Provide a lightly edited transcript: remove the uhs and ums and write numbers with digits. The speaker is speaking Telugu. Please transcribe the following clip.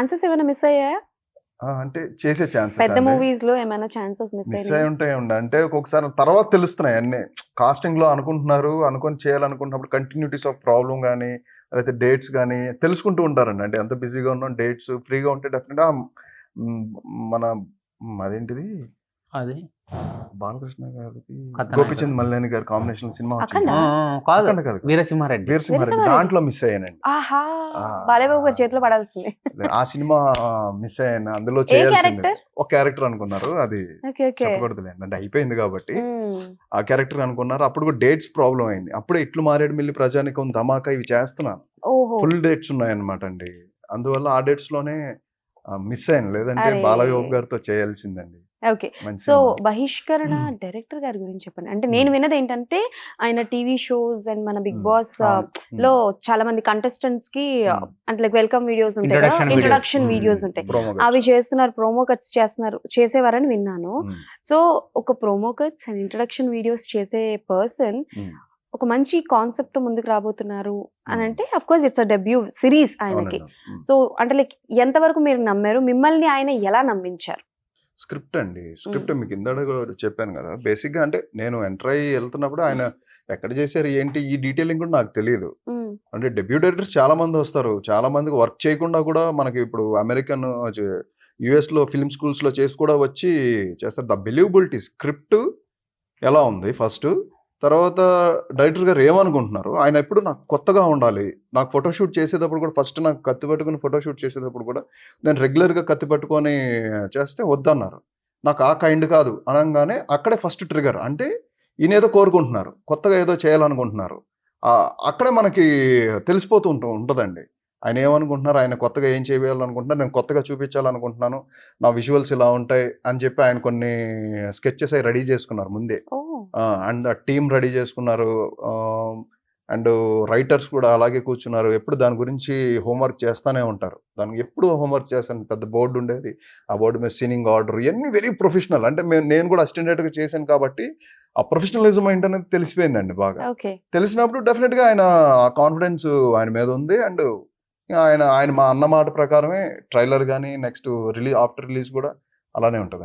ఛాన్సెస్ ఏమైనా మిస్ అయ్యాయా? అంటే చేసే ఛాన్సెస్ పెద్ద మూవీస్ లో ఏమైనా ఛాన్సెస్ మిస్ మిస్ అయ్యాయి? అయి ఉంటాయండి. అంటే ఒక్కొక్కసారి తర్వాత తెలుస్తున్నాయి అన్నీ. కాస్టింగ్ లో అనుకొని చేయాలనుకుంటున్నప్పుడు కంటిన్యూటీస్ ఆఫ్ ప్రాబ్లం కానీ లేకపోతే డేట్స్ కానీ తెలుసుకుంటూ ఉంటారండి. అంటే ఎంత బిజీగా ఉన్నాం, డేట్స్ ఫ్రీగా ఉంటే డెఫినెట్గా మన అదేంటిది అది బాలకృష్ణ గారికి కథ గోపిచంద్ మల్లేని గారి కాంబినేషన్ సినిమా అఖండ? కాదు, అఖండ కాదు, వీరసింహారెడ్డి. వీరసింహారెడ్డి వీరసింహారెడ్డి. దాంట్లో మిస్ అయ్యానండి. ఆహా, బాలయ్యబాబు గారి చేతిలో పడాల్సింది. ఆ సినిమా మిస్ అయ్యాను. అందులో ఏ చేయాల్సింది క్యారెక్టర్? ఒక క్యారెక్టర్ అనుకున్నారు, అది ఓకే ఓకే. చెప్పకూడదులేండి, అంటే అయిపోయింది కాబట్టి ఆ క్యారెక్టర్ అనుకున్నారు. అప్పుడు కూడా డేట్స్ ప్రాబ్లం అయింది. అప్పుడే ఇట్లు మారేడు మిల్లి ప్రజానికం ధమాకా ఇవి చేస్తున్నాను, ఓహో. ఫుల్ డేట్స్ ఉన్నాయన్నమాట అండి. అందువల్ల ఆ డేట్స్ లోనే మిస్ అయ్యాను. లేదంటే అరే. బాలయ్యబాబు గారితో చేయాల్సిందండి. ఓకే. మంచి సో సినిమా. బహిష్కరణ డైరెక్టర్ గారి గురించి చెప్పండి. అంటే నేను విన్నది ఏంటంటే ఆయన టీవీ షోస్ అండ్ మన బిగ్ బాస్ లో చాలా మంది కంటెస్టెంట్స్ కి అంటే లైక్ వెల్కమ్ వీడియోస్ ఉంటాయి కదా, Introduction ఇంట్రొడక్షన్ videos. వీడియోస్ ఉంటాయి, Promo అవి cuts. చేస్తున్నారు, ప్రోమో కట్స్ చేసేవారని విన్నాను. Hmm. సో ఒక promo cuts and introduction videos చేసే పర్సన్ Hmm. ఒక మంచి కాన్సెప్ట్ తో ముందుకు రాబోతున్నారు అని అంటే of course it's a debut series ఆయనకి. అవునండి. Hmm. సో అంటే లైక్ ఎంతవరకు మీరు నమ్మారు, మిమ్మల్ని ఆయన ఎలా నమ్మించారు? స్క్రిప్ట్ అండి, స్క్రిప్ట్ మీకు ఇందాక కూడా చెప్పాను కదా. బేసిక్ గా అంటే నేను ఎంటర్ అయ్యి వెళ్తున్నప్పుడు ఆయన ఎక్కడ చేశారు ఏంటి ఈ డీటెయిలింగ్ కూడా నాకు తెలియదు. అంటే డెబ్యూ డైరెక్టర్స్ చాలా మంది వస్తారు, చాలా మందికి వర్క్ చేయకుండా కూడా మనకి ఇప్పుడు అమెరికన్ యుఎస్ లో ఫిల్మ్ స్కూల్స్ లో చేసి కూడా వచ్చి చేస్తారు. ద బిలీవబిలిటీ స్క్రిప్ట్ ఎలా ఉంది ఫస్ట్, తర్వాత డైరెక్టర్ గారు ఏమనుకుంటున్నారు. ఆయన ఎప్పుడు నాకు కొత్తగా ఉండాలి, నాకు ఫోటోషూట్ చేసేటప్పుడు కూడా ఫస్ట్ నాకు కత్తి పట్టుకుని ఫోటోషూట్ చేసేటప్పుడు కూడా నేను రెగ్యులర్గా కత్తి పట్టుకొని చేస్తే వద్దన్నారు. నాకు ఆ కైండ్ కాదు అనగానే అక్కడే ఫస్ట్ ట్రిగర్. అంటే ఈయన ఏదో కోరుకుంటున్నారు, కొత్తగా ఏదో చేయాలనుకుంటున్నారు. అక్కడే మనకి తెలిసిపోతూ ఉంటుందండి ఆయన ఏమనుకుంటున్నారు, ఆయన కొత్తగా ఏం చేయాలనుకుంటున్నారు, నేను కొత్తగా చూపించాలనుకుంటున్నాను, నా విజువల్స్ ఇలా ఉంటాయి అని చెప్పి ఆయన కొన్ని స్కెచెస్ అవి రెడీ చేసుకున్నారు ముందే. అండ్ టీమ్ రెడీ చేసుకున్నారు, అండ్ రైటర్స్ కూడా అలాగే కూర్చున్నారు. ఎప్పుడు దాని గురించి హోంవర్క్ చేస్తూనే ఉంటారు. దానికి ఎప్పుడు హోంవర్క్ చేస్తాను. పెద్ద బోర్డు ఉండేది, ఆ బోర్డు మీద సీనింగ్ ఆర్డర్ ఇవన్నీ వెరీ ప్రొఫెషనల్. అంటే నేను కూడా అసిస్టెంట్ చేశాను కాబట్టి ఆ ప్రొఫెషనలిజం ఏంటనేది తెలిసిపోయిందండి బాగా. తెలిసినప్పుడు డెఫినెట్గా ఆయన కాన్ఫిడెన్స్ ఆయన మీద ఉంది. అండ్ ఆయన మా అన్న మాట ప్రకారమే ట్రైలర్ కానీ నెక్స్ట్ ఆఫ్టర్ రిలీజ్ కూడా అలానే ఉంటుంది.